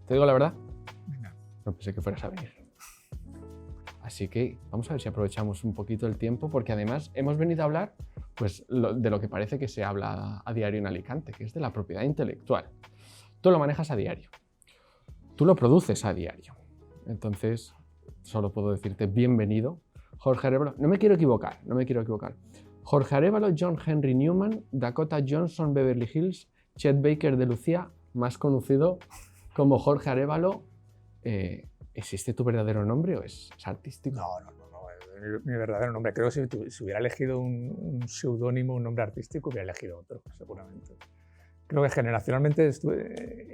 ¿Te digo la verdad? Venga. No pensé que fueras a venir. Así que vamos a ver si aprovechamos un poquito el tiempo, porque además hemos venido a hablar pues, de lo que parece que se habla a diario en Alicante, que es de la propiedad intelectual. Tú lo manejas a diario, tú lo produces a diario. Entonces, solo puedo decirte bienvenido, Jorge Arévalo. No me quiero equivocar. Jorge Arévalo, John Henry Newman, Dakota Johnson, Beverly Hills, Chet Baker de Lucía, más conocido como Jorge Arévalo. ¿Existe tu verdadero nombre o es artístico? No. Mi verdadero nombre. Creo que si hubiera elegido un seudónimo, un nombre artístico, hubiera elegido otro, seguramente. Creo que generacionalmente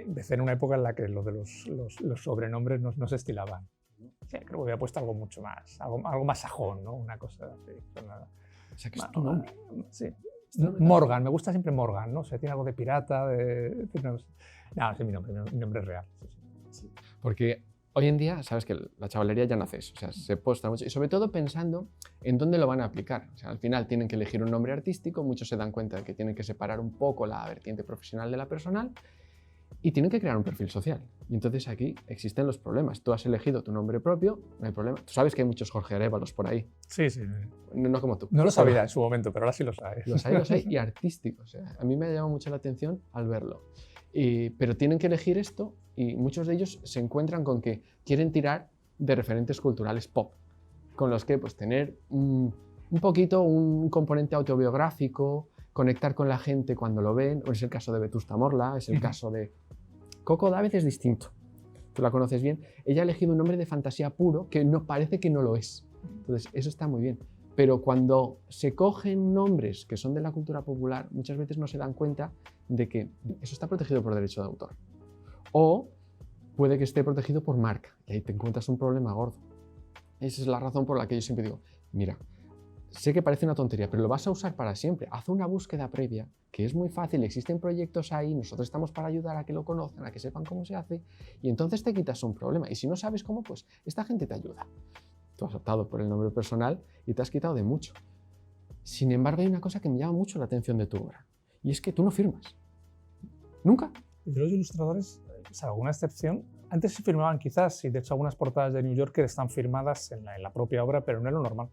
empecé en una época en la que lo de los sobrenombres no se estilaban. Sí, creo que hubiera puesto algo mucho más, algo más sajón, ¿no? Una cosa así. O sea, que es tu nombre. Sí. Morgan, me gusta siempre Morgan, ¿no? O sea, tiene algo de pirata, No, es mi nombre es real. Sí. Porque hoy en día, sabes que la chavalería ya no hace eso, o sea, se posta mucho, y sobre todo pensando en dónde lo van a aplicar. O sea, al final tienen que elegir un nombre artístico, muchos se dan cuenta de que tienen que separar un poco la vertiente profesional de la personal, y tienen que crear un perfil social. Y entonces aquí existen los problemas. Tú has elegido tu nombre propio, no hay problema. Tú sabes que hay muchos Jorge Arévalos por ahí. Sí. No como tú. No lo sabía en su momento, pero ahora sí lo sabes. Los hay y artísticos. O sea, a mí me ha llamado mucho la atención al verlo. Pero tienen que elegir esto y muchos de ellos se encuentran con que quieren tirar de referentes culturales pop, con los que pues, tener un poquito un componente autobiográfico, conectar con la gente cuando lo ven. O es el caso de Vetusta Morla, es el caso de Coco David, es distinto. Tú la conoces bien. Ella ha elegido un nombre de fantasía puro que no parece que no lo es. Entonces, eso está muy bien. Pero cuando se cogen nombres que son de la cultura popular, muchas veces no se dan cuenta de que eso está protegido por derecho de autor. O puede que esté protegido por marca, y ahí te encuentras un problema gordo. Esa es la razón por la que yo siempre digo, mira, sé que parece una tontería, pero lo vas a usar para siempre. Haz una búsqueda previa, que es muy fácil, existen proyectos ahí, nosotros estamos para ayudar a que lo conozcan, a que sepan cómo se hace, y entonces te quitas un problema. Y si no sabes cómo, pues esta gente te ayuda. Tú has optado por el nombre personal y te has quitado de mucho. Sin embargo, hay una cosa que me llama mucho la atención de tu obra, y es que tú no firmas. ¿Nunca? De los ilustradores, salvo alguna excepción, antes se firmaban quizás, y de hecho algunas portadas de New Yorker están firmadas en la propia obra, pero no es lo normal.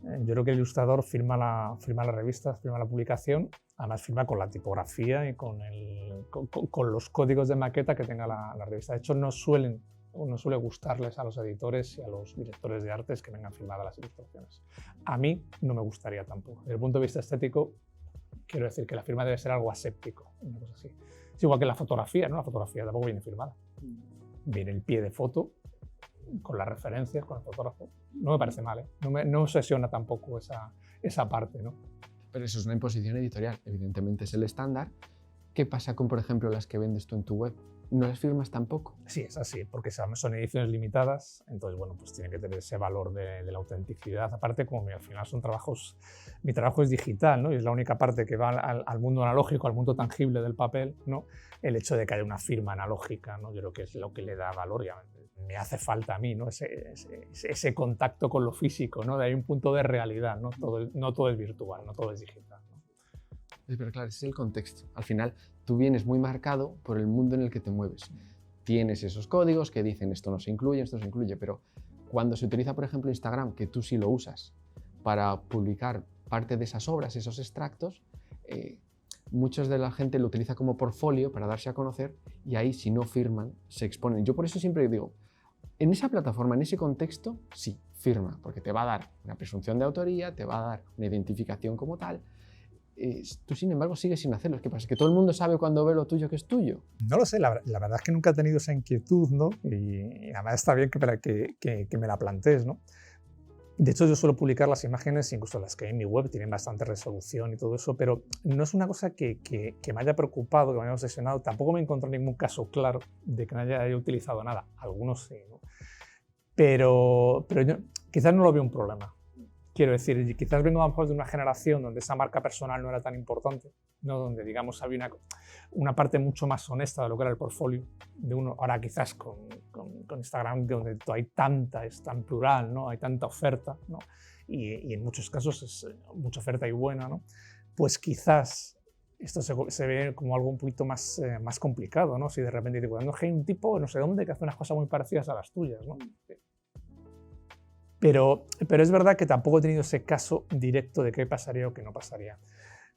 Yo creo que el ilustrador firma la revista, firma la publicación, además firma con la tipografía y con los códigos de maqueta que tenga la revista. De hecho, no suele gustarles a los editores y a los directores de artes que vengan firmadas las ilustraciones. A mí no me gustaría tampoco. Desde el punto de vista estético, quiero decir que la firma debe ser algo aséptico, una cosa así. Es igual que la fotografía, ¿no? La fotografía tampoco viene firmada. Viene el pie de foto, con las referencias, con el fotógrafo. No me parece mal, ¿eh? No me obsesiona tampoco esa parte, ¿no? Pero eso es una imposición editorial, evidentemente es el estándar. ¿Qué pasa con, por ejemplo, las que vendes tú en tu web? ¿No las firmas tampoco? Sí, es así, porque son ediciones limitadas, entonces, bueno, pues tiene que tener ese valor de la autenticidad. Aparte, como al final son trabajos, mi trabajo es digital, ¿no? Y es la única parte que va al mundo analógico, al mundo tangible del papel, ¿no? El hecho de que haya una firma analógica, ¿no? Yo creo que es lo que le da valor, ya me hace falta a mí, ¿no? Ese contacto con lo físico, ¿no? De ahí un punto de realidad, ¿no? No todo es virtual, no todo es digital, ¿no? Pero claro, ese es el contexto. Al final, tú vienes muy marcado por el mundo en el que te mueves. Tienes esos códigos que dicen esto no se incluye, esto se incluye, pero cuando se utiliza, por ejemplo, Instagram, que tú sí lo usas para publicar parte de esas obras, esos extractos, muchos de la gente lo utiliza como portfolio para darse a conocer y ahí, si no firman, se exponen. Yo por eso siempre digo, en esa plataforma, en ese contexto, sí, firma, porque te va a dar una presunción de autoría, te va a dar una identificación como tal. Tú, sin embargo, sigues sin hacerlo. ¿Qué pasa? ¿Que todo el mundo sabe cuando ve lo tuyo que es tuyo? No lo sé, la verdad es que nunca he tenido esa inquietud, ¿no? Y además está bien que me la plantees, ¿no? De hecho, yo suelo publicar las imágenes, incluso las que hay en mi web, tienen bastante resolución y todo eso, pero no es una cosa que me haya preocupado, que me haya obsesionado. Tampoco me he encontrado ningún caso claro de que no haya utilizado nada. Algunos sí, ¿no? Pero yo quizás no lo veo un problema. Quiero decir, quizás vengo a lo mejor de una generación donde esa marca personal no era tan importante, ¿no? Donde, digamos, había una parte mucho más honesta de lo que era el portfolio de uno. Ahora quizás con Instagram, donde es tan plural, ¿no? Hay tanta oferta, ¿no? Y en muchos casos es mucha oferta y buena, ¿no? Pues quizás esto se ve como algo un poquito más, más complicado, ¿no? Si de repente te digo, no, hay un tipo no sé dónde que hace unas cosas muy parecidas a las tuyas, ¿no? Pero es verdad que tampoco he tenido ese caso directo de qué pasaría o qué no pasaría.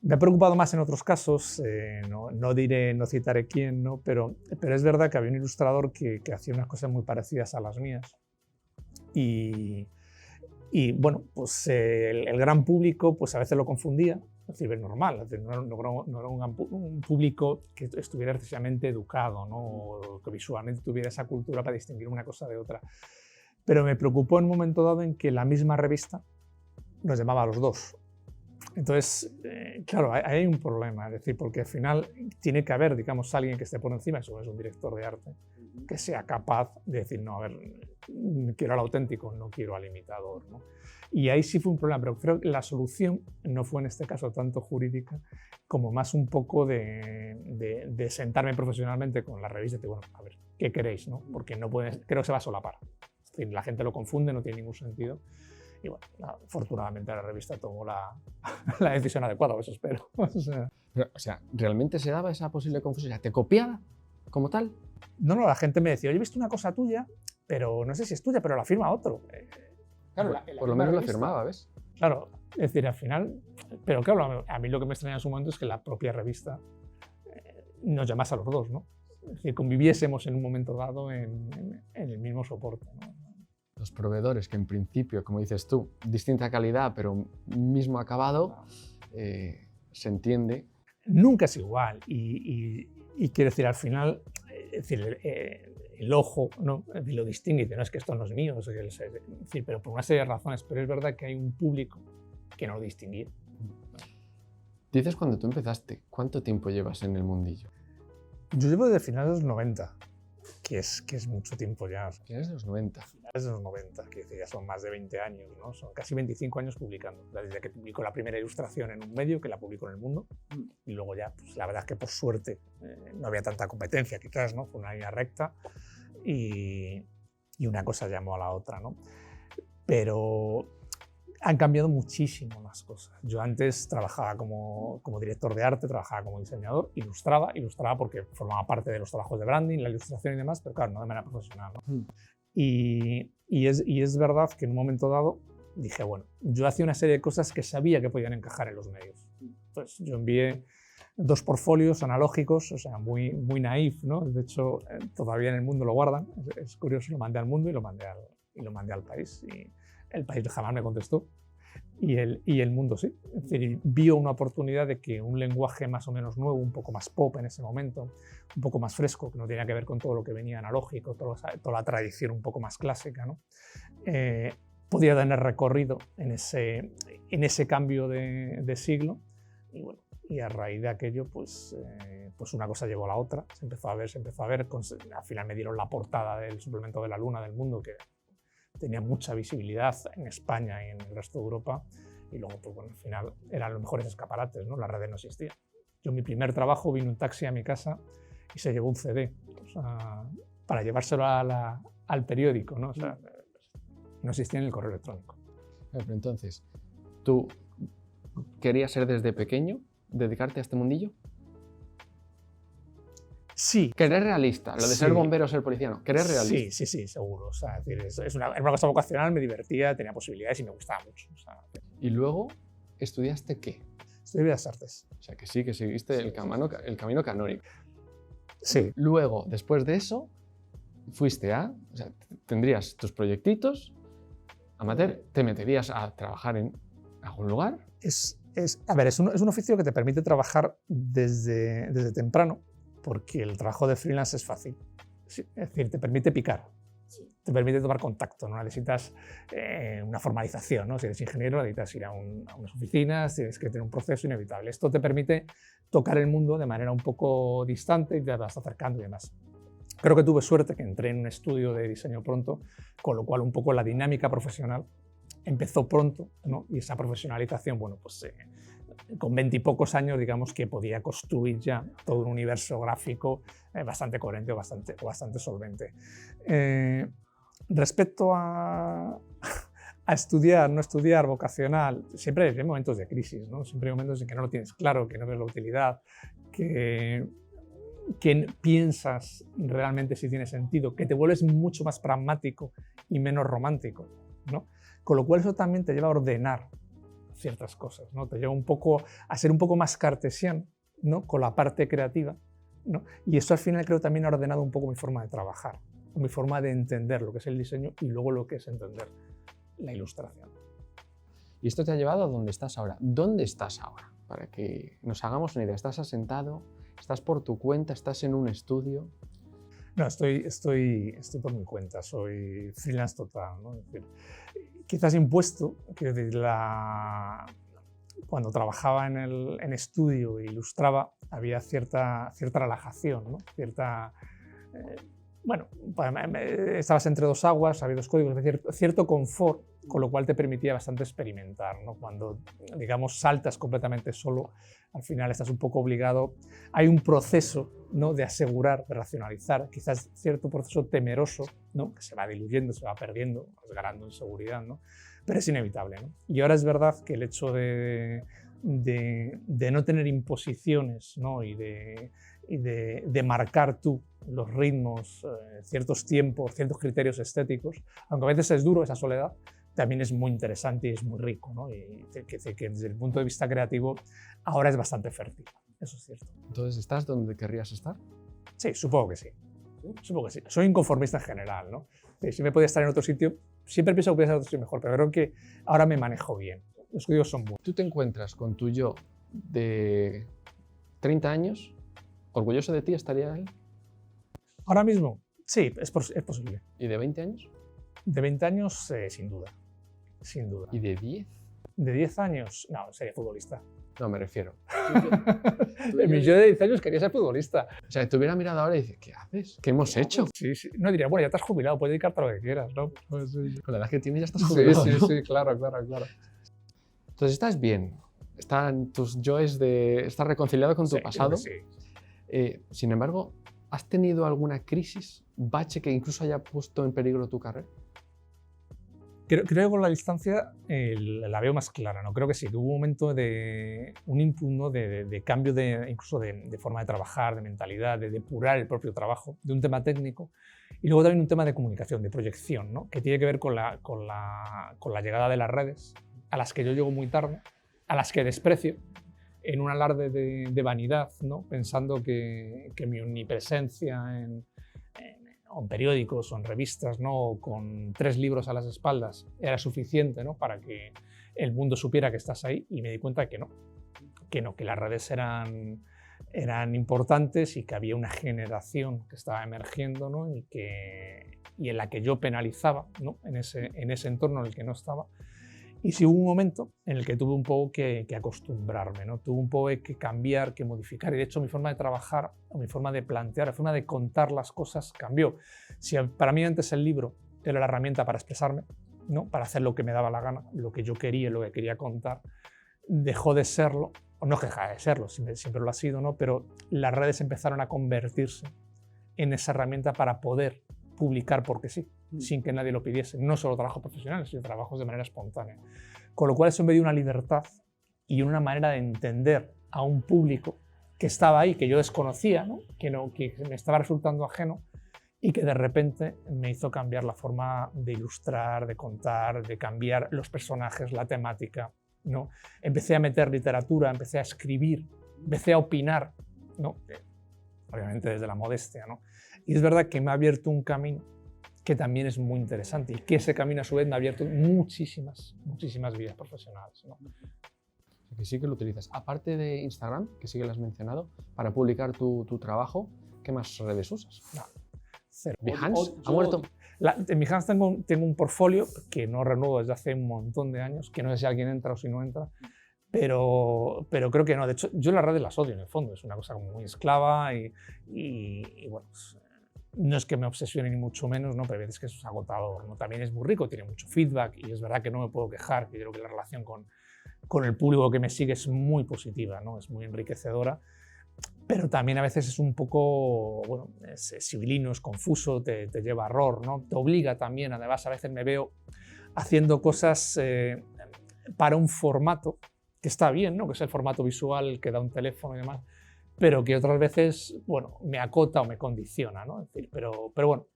Me ha preocupado más en otros casos, no citaré quién, ¿no? Pero es verdad que había un ilustrador que hacía unas cosas muy parecidas a las mías. Y bueno, pues el gran público pues a veces lo confundía, es decir, es normal, es decir, no era un público que estuviera excesivamente educado, ¿no? O que visualmente tuviera esa cultura para distinguir una cosa de otra. Pero me preocupó en un momento dado en que la misma revista nos llamaba a los dos. Entonces, claro, ahí hay un problema, es decir, porque al final tiene que haber, digamos, alguien que esté por encima, eso es un director de arte, que sea capaz de decir, no, a ver, quiero al auténtico, no quiero al imitador, ¿no? Y ahí sí fue un problema, pero creo que la solución no fue en este caso tanto jurídica, como más un poco de sentarme profesionalmente con la revista y decir, bueno, a ver, ¿qué queréis? ¿No? Porque no puede, creo que se va a solapar. Es decir, la gente lo confunde, no tiene ningún sentido. Y bueno, afortunadamente la revista tomó la decisión adecuada, eso espero. O sea, ¿realmente se daba esa posible confusión? ¿Te copiaba como tal? No, la gente me decía, oye, he visto una cosa tuya, pero no sé si es tuya, pero la firma otro. Claro, por lo menos la firmaba, ¿ves? Claro, es decir, al final... Pero claro, a mí lo que me extraña en su momento es que la propia revista nos llamase a los dos, ¿no? Es decir, conviviésemos en un momento dado en el mismo soporte, ¿no? Los proveedores, que en principio, como dices tú, distinta calidad, pero mismo acabado, se entiende. Nunca es igual. Y quiero decir, al final, es decir, el ojo, ¿no? Lo distingue y dice, no, es que esto no es mío, es decir, pero por una serie de razones. Pero es verdad que hay un público que no lo distinguía. Dices cuando tú empezaste, ¿cuánto tiempo llevas en el mundillo? Yo llevo desde finales de los 90. Que es mucho tiempo ya. Finales de los 90. Finales de los 90, que ya son más de 20 años, ¿no? Son casi 25 años publicando. Desde que publicó la primera ilustración en un medio, que la publicó en El Mundo, y luego ya, pues la verdad es que por suerte no había tanta competencia quizás, ¿no? Fue una línea recta y una cosa llamó a la otra, ¿no? Pero han cambiado muchísimo las cosas. Yo antes trabajaba como director de arte, trabajaba como diseñador, ilustraba porque formaba parte de los trabajos de branding, la ilustración y demás, pero claro, no de manera profesional, ¿no? Y es verdad que en un momento dado dije, bueno, yo hacía una serie de cosas que sabía que podían encajar en los medios. Entonces yo envié 2 portfolios analógicos, o sea, muy naif, ¿no? De hecho, todavía en El Mundo lo guardan, es curioso, lo mandé al Mundo y lo mandé al País. Y El País jamás me contestó y el Mundo sí. Es decir, vio una oportunidad de que un lenguaje más o menos nuevo, un poco más pop en ese momento, un poco más fresco, que no tenía que ver con todo lo que venía analógico, toda la tradición un poco más clásica, ¿no? Podía tener recorrido en ese cambio de siglo. Y bueno, y a raíz de aquello, pues una cosa llevó a la otra. Se empezó a ver. Al final me dieron la portada del suplemento de La Luna del Mundo, que tenía mucha visibilidad en España y en el resto de Europa, y luego, pues bueno, al final eran los mejores escaparates, ¿no? Las redes no existían. Yo, mi primer trabajo, vino un taxi a mi casa y se llevó un CD, o sea, para llevárselo al periódico, ¿no? O sea, no existía en el correo electrónico. Pero entonces, ¿tú querías ser desde pequeño, dedicarte a este mundillo? Sí. Que eres realista, lo de ser bombero o ser policía, ¿no? Que eres realista. Sí, seguro. O sea, es una cosa vocacional, me divertía, tenía posibilidades y me gustaba mucho. O sea, ¿y luego estudiaste qué? Estudié Bellas Artes. O sea, que sí, que seguiste el camino canónico. Sí. Luego, después de eso, fuiste o sea, tendrías tus proyectitos amateur, te meterías a trabajar en algún lugar. Es un oficio que te permite trabajar desde temprano, porque el trabajo de freelance es fácil. Es decir, te permite picar, te permite tomar contacto, no necesitas una formalización, ¿no? Si eres ingeniero necesitas ir a unas oficinas, tienes que tener un proceso inevitable. Esto te permite tocar el mundo de manera un poco distante y te vas acercando y demás. Creo que tuve suerte que entré en un estudio de diseño pronto, con lo cual un poco la dinámica profesional empezó pronto, ¿no? Y esa profesionalización, bueno, pues con 20 y pocos años, digamos que podía construir ya todo un universo gráfico bastante coherente o bastante solvente. Respecto a a estudiar, no estudiar, vocacional, siempre hay momentos de crisis, ¿no? Siempre hay momentos en que no lo tienes claro, que no ves la utilidad, que piensas realmente si tiene sentido, que te vuelves mucho más pragmático y menos romántico, ¿no? Con lo cual eso también te lleva a ordenar ciertas cosas, ¿no? Te lleva un poco a ser un poco más cartesiano, ¿no? Con la parte creativa, ¿no? Y eso al final creo también ha ordenado un poco mi forma de trabajar, mi forma de entender lo que es el diseño y luego lo que es entender la ilustración. Y esto te ha llevado a donde estás ahora. ¿Dónde estás ahora? Para que nos hagamos una idea. ¿Estás asentado? ¿Estás por tu cuenta? ¿Estás en un estudio? No, estoy por mi cuenta, soy freelance total, ¿no? Es decir, quizás impuesto, cuando trabajaba en estudio e ilustraba, había cierta relajación, ¿no? Bueno, estabas entre dos aguas, había dos códigos, es decir, cierto confort, con lo cual te permitía bastante experimentar, ¿no? Cuando, digamos, saltas completamente solo, al final estás un poco obligado. Hay un proceso, ¿no? De asegurar, de racionalizar, quizás cierto proceso temeroso, ¿no? Que se va diluyendo, se va perdiendo, vas ganando en seguridad, ¿no? Pero es inevitable, ¿no? Y ahora es verdad que el hecho de no tener imposiciones, ¿no? y de marcar tú los ritmos, ciertos tiempos, ciertos criterios estéticos, aunque a veces es duro esa soledad, también es muy interesante y es muy rico, ¿no? Y que desde el punto de vista creativo ahora es bastante fértil, eso es cierto. Entonces, ¿estás donde querrías estar? Sí, supongo que sí. Supongo que sí. Soy inconformista en general, ¿no? Si me podía estar en otro sitio, siempre pienso que podía estar en otro sitio mejor, pero creo que ahora me manejo bien. Los códigos son buenos. ¿Tú te encuentras con tu yo de 30 años? ¿Orgulloso de ti estaría él? Ahora mismo, sí, es posible. ¿Y de 20 años? De 20 años, sin duda. Sin duda. ¿Y de 10? De 10 años, no, sería futbolista. No, me refiero. Mi yo de 10 años quería ser futbolista. O sea, te hubiera mirado ahora y dices, ¿qué haces? ¿Qué hemos hecho? Sí, sí. No diría, bueno, ya te has jubilado, puedes dedicarte a lo que quieras, ¿no? Con la edad que tienes ya estás jubilado, Sí, ¿no? sí, claro. Entonces estás bien. Están tus yoes estás reconciliado con tu pasado. Sí. Sin embargo, ¿has tenido alguna crisis, bache que incluso haya puesto en peligro tu carrera? Creo que con la distancia la veo más clara, ¿no? Creo que sí, que hubo un momento un input, ¿no? de cambio incluso de forma de trabajar, de mentalidad, de depurar el propio trabajo, de un tema técnico y luego también un tema de comunicación, de proyección, ¿no? Que tiene que ver con la llegada de las redes, a las que yo llego muy tarde, a las que desprecio, en un alarde de vanidad, ¿no? Pensando que mi omnipresencia en periódicos o en revistas, ¿no? Con 3 libros a las espaldas era suficiente, ¿no? Para que el mundo supiera que estás ahí, y me di cuenta que que las redes eran importantes y que había una generación que estaba emergiendo, ¿no? y en la que yo penalizaba, ¿no? en ese entorno en el que no estaba. Y sí hubo un momento en el que tuve un poco que acostumbrarme, ¿no? Tuve un poco que cambiar, que modificar, y de hecho mi forma de trabajar, mi forma de plantear, la forma de contar las cosas cambió. Si para mí antes el libro era la herramienta para expresarme, ¿no? Para hacer lo que me daba la gana, lo que yo quería, lo que quería contar, dejó de serlo, o no deja de serlo, siempre lo ha sido, ¿no? Pero las redes empezaron a convertirse en esa herramienta para poder publicar porque sí, sin que nadie lo pidiese, no solo trabajos profesionales, sino trabajos de manera espontánea. Con lo cual eso me dio una libertad y una manera de entender a un público que estaba ahí, que yo desconocía, ¿no? Que me estaba resultando ajeno y que de repente me hizo cambiar la forma de ilustrar, de contar, de cambiar los personajes, la temática, ¿no? Empecé a meter literatura, empecé a escribir, empecé a opinar, ¿no? Obviamente desde la modestia, ¿no? Y es verdad que me ha abierto un camino que también es muy interesante y que ese camino a su vez me ha abierto muchísimas vidas profesionales, ¿no? Que sí que lo utilizas. Aparte de Instagram, que sí que lo has mencionado, para publicar tu trabajo, ¿qué más redes usas? No, cero. ¿Behance? ¿Ha muerto? En Behance tengo un portfolio que no renuevo desde hace un montón de años, que no sé si alguien entra o si no entra, pero creo que no. De hecho, yo las redes las odio en el fondo, es una cosa como muy esclava y bueno, pues, no es que me obsesione ni mucho menos, ¿no? Pero a veces que eso es agotador, ¿no? También es muy rico, tiene mucho feedback y es verdad que no me puedo quejar, que yo creo que la relación con el público que me sigue es muy positiva, ¿no? Es muy enriquecedora, pero también a veces es un poco, bueno, es sibilino, es confuso, te lleva a error, ¿no? Te obliga también, además a veces me veo haciendo cosas para un formato que está bien, ¿no? Que es el formato visual que da un teléfono y demás, pero que otras veces, bueno, me acota o me condiciona, ¿no? Es decir, pero bueno,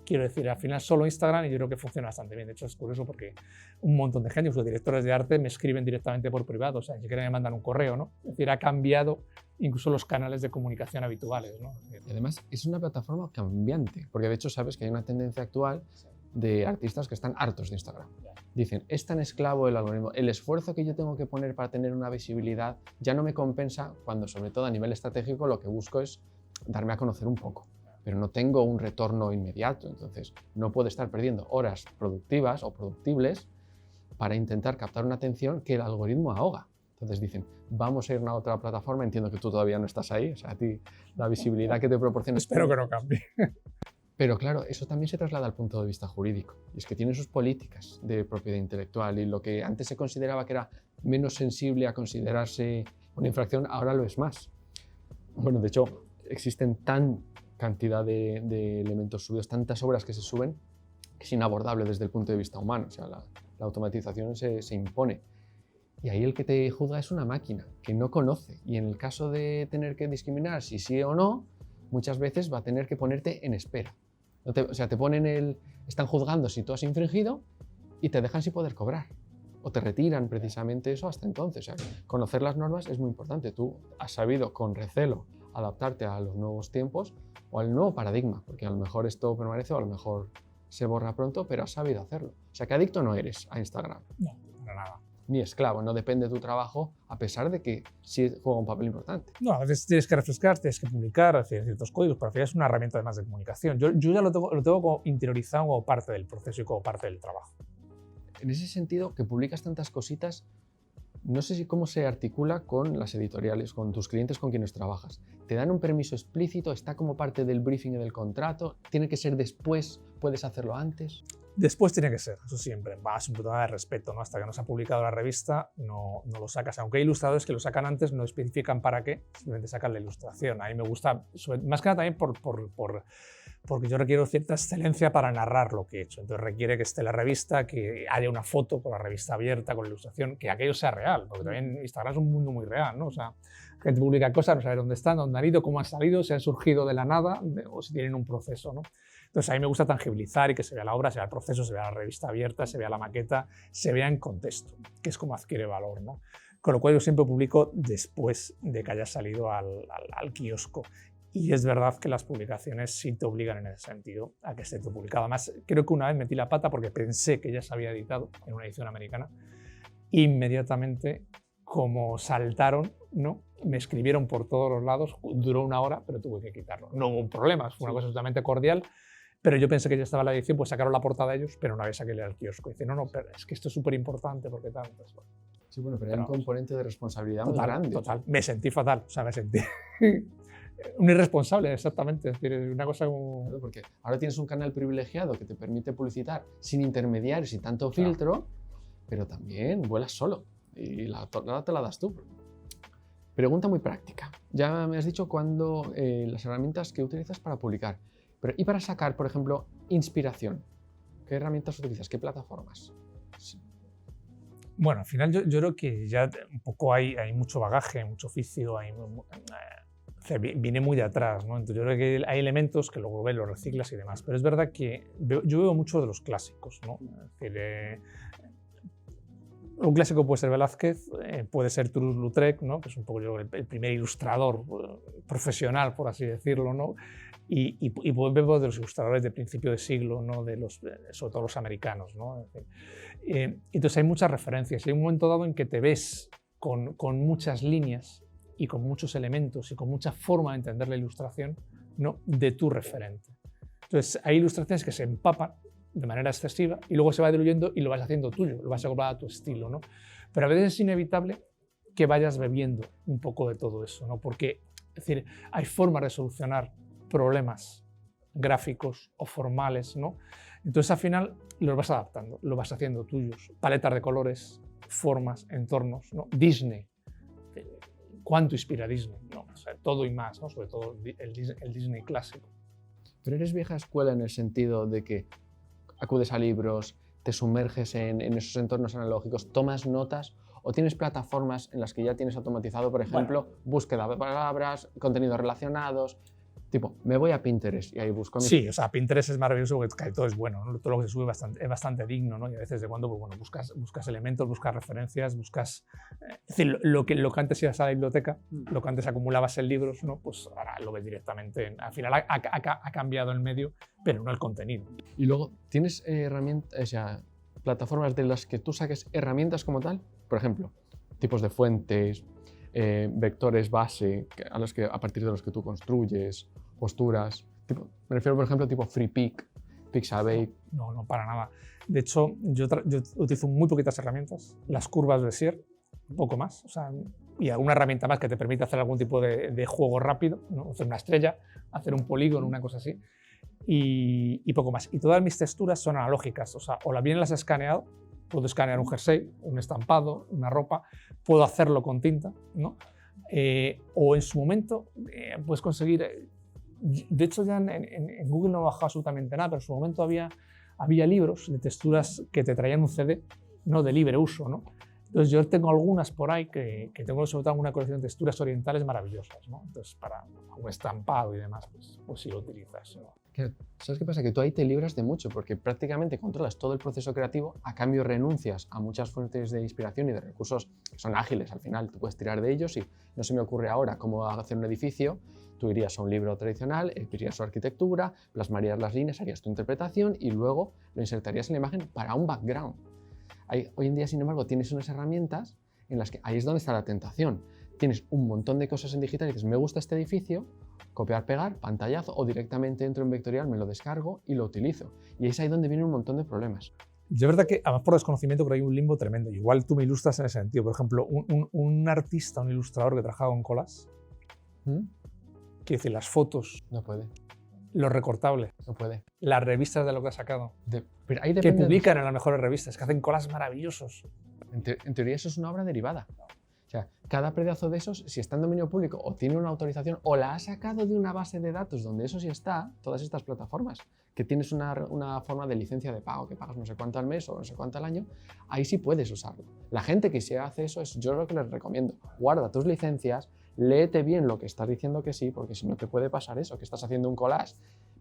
quiero decir, al final solo Instagram y yo creo que funciona bastante bien. De hecho, es curioso porque un montón de gente, incluso directores de arte, me escriben directamente por privado, o sea, ni siquiera me mandan un correo, ¿no? Es decir, ha cambiado incluso los canales de comunicación habituales, ¿no? Y además es una plataforma cambiante, porque de hecho sabes que hay una tendencia actual de artistas que están hartos de Instagram. Dicen, es tan esclavo el algoritmo, el esfuerzo que yo tengo que poner para tener una visibilidad ya no me compensa cuando, sobre todo a nivel estratégico, lo que busco es darme a conocer un poco, pero no tengo un retorno inmediato, entonces no puedo estar perdiendo horas productivas o productibles para intentar captar una atención que el algoritmo ahoga. Entonces dicen, vamos a ir a una otra plataforma, entiendo que tú todavía no estás ahí, o sea, a ti la visibilidad que te proporciona... Espero que no cambie. Pero claro, eso también se traslada al punto de vista jurídico, y es que tiene sus políticas de propiedad intelectual y lo que antes se consideraba que era menos sensible a considerarse una infracción, ahora lo es más. Bueno, de hecho, existen tan cantidad de elementos subidos, tantas obras que se suben, que es inabordable desde el punto de vista humano, o sea, la automatización se impone. Y ahí el que te juzga es una máquina que no conoce, y en el caso de tener que discriminar si sí o no, muchas veces va a tener que ponerte en espera. O sea, te ponen están juzgando si tú has infringido y te dejan sin poder cobrar. O te retiran precisamente eso hasta entonces. O sea, conocer las normas es muy importante. Tú has sabido con recelo adaptarte a los nuevos tiempos o al nuevo paradigma, porque a lo mejor esto permanece o a lo mejor se borra pronto, pero has sabido hacerlo. O sea, que adicto no eres a Instagram. No, para nada. Ni esclavo, no depende de tu trabajo, a pesar de que sí juega un papel importante. No, a veces tienes que refrescar, tienes que publicar, hacer ciertos códigos, pero al final es una herramienta además de comunicación. Yo ya lo tengo como interiorizado como parte del proceso y como parte del trabajo. En ese sentido, que publicas tantas cositas, no sé cómo se articula con las editoriales, con tus clientes con quienes trabajas. ¿Te dan un permiso explícito? ¿Está como parte del briefing y del contrato? ¿Tiene que ser después? ¿Puedes hacerlo antes? Después tiene que ser, eso siempre, es un tema de respeto, ¿no? Hasta que no se ha publicado la revista no lo sacas, aunque hay ilustradores que lo sacan antes, no especifican para qué, simplemente sacan la ilustración. A mí me gusta, más que nada también porque yo requiero cierta excelencia para narrar lo que he hecho, entonces requiere que esté la revista, que haya una foto con la revista abierta, con la ilustración, que aquello sea real, porque también Instagram es un mundo muy real, ¿no? O sea, gente publica cosas, no sabe dónde están, dónde han ido, cómo han salido, si han surgido de la nada o si tienen un proceso, ¿no? Entonces a mí me gusta tangibilizar y que se vea la obra, se vea el proceso, se vea la revista abierta, se vea la maqueta, se vea en contexto, que es como adquiere valor, ¿no? Con lo cual yo siempre publico después de que haya salido al kiosco. Y es verdad que las publicaciones sí te obligan en ese sentido a que esté todo publicado. Además, creo que una vez metí la pata porque pensé que ya se había editado en una edición americana. Inmediatamente, como saltaron, ¿no? Me escribieron por todos los lados, duró 1 hora, pero tuve que quitarlo. No hubo problemas, fue una cosa absolutamente cordial. Pero yo pensé que ya estaba la edición, pues sacaron la portada ellos, pero una vez saqué al kiosco. Y dice, no, pero es que esto es súper importante porque tal. Entonces, bueno. Sí, bueno, pero hay un componente de responsabilidad muy grande. Total, me sentí fatal, o sea, me sentí un irresponsable, exactamente. Es decir, una cosa como... Claro, porque ahora tienes un canal privilegiado que te permite publicitar sin intermediarios y tanto filtro, pero también vuelas solo y la tornada te la das tú. Pregunta muy práctica. Ya me has dicho cuándo las herramientas que utilizas para publicar. Pero, ¿y para sacar, por ejemplo, inspiración? ¿Qué herramientas utilizas? ¿Qué plataformas? Sí. Bueno, al final yo creo que ya un poco hay mucho bagaje, mucho oficio, viene muy de atrás, ¿no? Entonces yo creo que hay elementos que luego ves, los reciclas y demás. Pero es verdad que yo veo mucho de los clásicos, ¿no? Es decir, un clásico puede ser Velázquez, puede ser Toulouse-Lautrec, ¿no? Que es un poco yo, el primer ilustrador profesional, por así decirlo, ¿no? Y vemos de los ilustradores de principio de siglo, ¿no? Sobre todo los americanos, ¿no? Entonces hay muchas referencias y hay un momento dado en que te ves con muchas líneas y con muchos elementos y con mucha forma de entender la ilustración, ¿no? De tu referente. Entonces hay ilustraciones que se empapan de manera excesiva y luego se va diluyendo y lo vas haciendo tuyo, lo vas a cobrar a tu estilo, ¿no? Pero a veces es inevitable que vayas bebiendo un poco de todo eso, ¿no? Porque, es decir, hay formas de solucionar problemas gráficos o formales, ¿no? Entonces al final los vas adaptando, lo vas haciendo tuyos, paletas de colores, formas, entornos, ¿no? Disney, ¿cuánto inspira Disney? ¿No? O sea, todo y más, ¿no? Sobre todo el Disney clásico. Pero eres vieja escuela en el sentido de que acudes a libros, te sumerges en esos entornos analógicos, tomas notas o tienes plataformas en las que ya tienes automatizado, por ejemplo, búsqueda de palabras, contenidos relacionados. Tipo, me voy a Pinterest y ahí busco... Sí, o sea, Pinterest es maravilloso porque casi todo es bueno, ¿no? Todo lo que se sube es bastante digno, ¿no? Y a veces de cuando pues, bueno, buscas elementos, buscas referencias, buscas... es decir, lo que antes ibas a la biblioteca, lo que antes acumulabas en libros, ¿no? Pues ahora lo ves directamente. Al final ha cambiado el medio, pero no el contenido. Y luego, ¿tienes herramientas, o sea, plataformas de las que tú saques herramientas como tal? Por ejemplo, tipos de fuentes, vectores base a partir de los que tú construyes, posturas. Me refiero, por ejemplo, tipo FreePik, Pixabay. No, para nada. De hecho, yo utilizo muy poquitas herramientas. Las curvas de Bezier, poco más. O sea, y alguna herramienta más que te permite hacer algún tipo de juego rápido, ¿no? Hacer una estrella, hacer un polígono, una cosa así. Y poco más. Y todas mis texturas son analógicas. O sea, o bien las he escaneado, puedo escanear un jersey, un estampado, una ropa, puedo hacerlo con tinta, ¿no? O en su momento puedes conseguir... De hecho, ya en Google no he bajado absolutamente nada, pero en su momento había libros de texturas que te traían un CD, no de libre uso, ¿no? Entonces yo tengo algunas por ahí que tengo sobre todo una colección de texturas orientales maravillosas, ¿no? Entonces para un estampado y demás, pues sí lo utilizas, ¿no? ¿Sabes qué pasa? Que tú ahí te libras de mucho porque prácticamente controlas todo el proceso creativo, a cambio renuncias a muchas fuentes de inspiración y de recursos que son ágiles al final, tú puedes tirar de ellos y no se me ocurre ahora cómo hacer un edificio, tú irías a un libro tradicional, escribirías su arquitectura, plasmarías las líneas, harías tu interpretación y luego lo insertarías en la imagen para un background. Hoy en día, sin embargo, tienes unas herramientas en las que ahí es donde está la tentación. Tienes un montón de cosas en digital y dices, me gusta este edificio, copiar, pegar, pantallazo o directamente entro en vectorial, me lo descargo y lo utilizo. Y es ahí donde viene un montón de problemas. Yo es verdad que, además por desconocimiento, creo que hay un limbo tremendo. Igual tú me ilustras en ese sentido. Por ejemplo, un artista, un ilustrador que trabaja con colas, quiero decir, las fotos, no puede. Lo recortable, no puede. Las revistas de lo que ha sacado, pero ahí que publican en las mejores revistas, que hacen colas maravillosos. En teoría eso es una obra derivada. O sea, cada pedazo de esos, si está en dominio público o tiene una autorización o la ha sacado de una base de datos donde eso sí está, todas estas plataformas, que tienes una forma de licencia de pago, que pagas no sé cuánto al mes o no sé cuánto al año, ahí sí puedes usarlo. La gente que sí hace eso, yo lo que les recomiendo, guarda tus licencias, léete bien lo que estás diciendo que sí, porque si no te puede pasar eso, que estás haciendo un collage,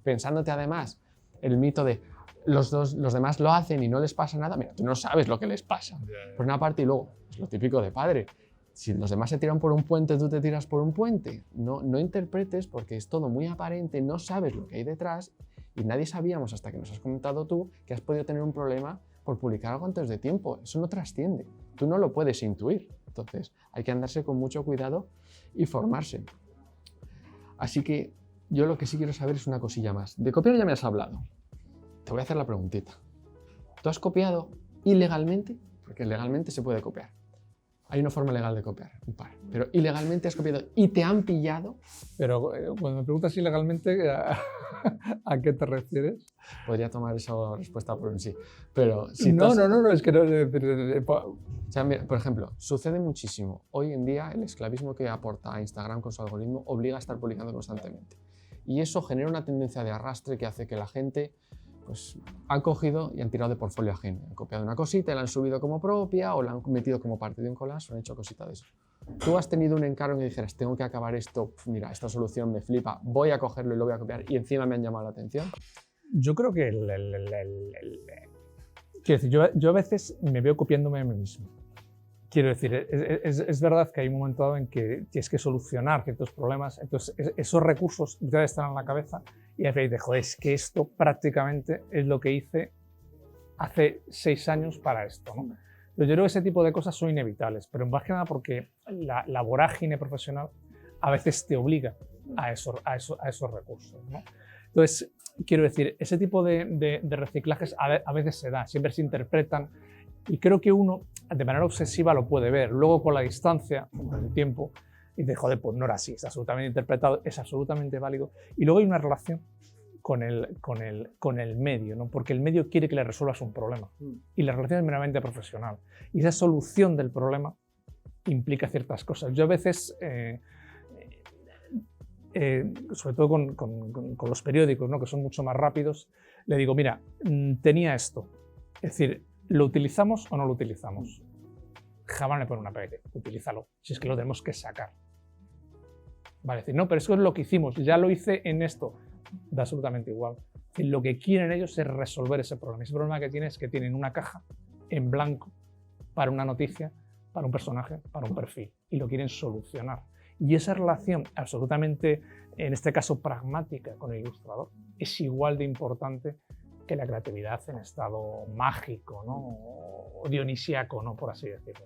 pensándote además el mito de los demás lo hacen y no les pasa nada. Mira, tú no sabes lo que les pasa. Por una parte, y luego, es lo típico de padre. Si los demás se tiran por un puente, tú te tiras por un puente. No interpretes porque es todo muy aparente, no sabes lo que hay detrás y nadie sabíamos hasta que nos has comentado tú que has podido tener un problema por publicar algo antes de tiempo. Eso no trasciende. Tú no lo puedes intuir. Entonces, hay que andarse con mucho cuidado y formarse. Así que yo lo que sí quiero saber es una cosilla más. De copiar ya me has hablado. Te voy a hacer la preguntita. ¿Tú has copiado ilegalmente? Porque legalmente se puede copiar. Hay una forma legal de copiar, un par. Pero ilegalmente has copiado y te han pillado. Pero cuando me preguntas ilegalmente, ¿a qué te refieres? Podría tomar esa respuesta por un sí. Pero si no, es que no. O sea, mira, por ejemplo, sucede muchísimo. Hoy en día el esclavismo que aporta a Instagram con su algoritmo obliga a estar publicando constantemente. Y eso genera una tendencia de arrastre que hace que la gente pues han cogido y han tirado de portfolio ajeno. Han copiado una cosita y la han subido como propia o la han metido como parte de un collage o han hecho cosita de eso. Tú has tenido un encargo en que dijeras, tengo que acabar esto, mira, esta solución me flipa, voy a cogerlo y lo voy a copiar y encima me han llamado la atención. Yo creo que quiero decir, yo a veces me veo copiándome a mí mismo. Quiero decir, es verdad que hay un momento dado en que tienes que solucionar ciertos problemas, entonces esos recursos ya están en la cabeza y a veces dices, joder, es que esto prácticamente es lo que hice hace 6 años para esto, ¿no? Pero yo creo que ese tipo de cosas son inevitables, pero más que nada porque la vorágine profesional a veces te obliga a esos recursos, ¿no? Entonces, quiero decir, ese tipo de reciclajes a veces se da, siempre se interpretan y creo que uno de manera obsesiva lo puede ver. Luego con la distancia, con el tiempo, y dice, joder, pues no era así, está absolutamente interpretado, es absolutamente válido. Y luego hay una relación con el medio, ¿no? Porque el medio quiere que le resuelvas un problema y la relación es meramente profesional. Y esa solución del problema implica ciertas cosas. Yo a veces, sobre todo con los periódicos, ¿no? Que son mucho más rápidos, le digo, mira, tenía esto, Es decir, ¿lo utilizamos o no lo utilizamos? Jamás le pone una pega, utilízalo, si es que lo tenemos que sacar. Vale, decir, no, pero eso es lo que hicimos, ya lo hice en esto. Da absolutamente igual. Es decir, lo que quieren ellos es resolver ese problema. Ese problema que tienen es que tienen una caja en blanco para una noticia, para un personaje, para un perfil, y lo quieren solucionar. Y esa relación absolutamente, en este caso pragmática, con el ilustrador, es igual de importante que la creatividad en estado mágico, ¿no? O dionisíaco, ¿no? Por así decirlo.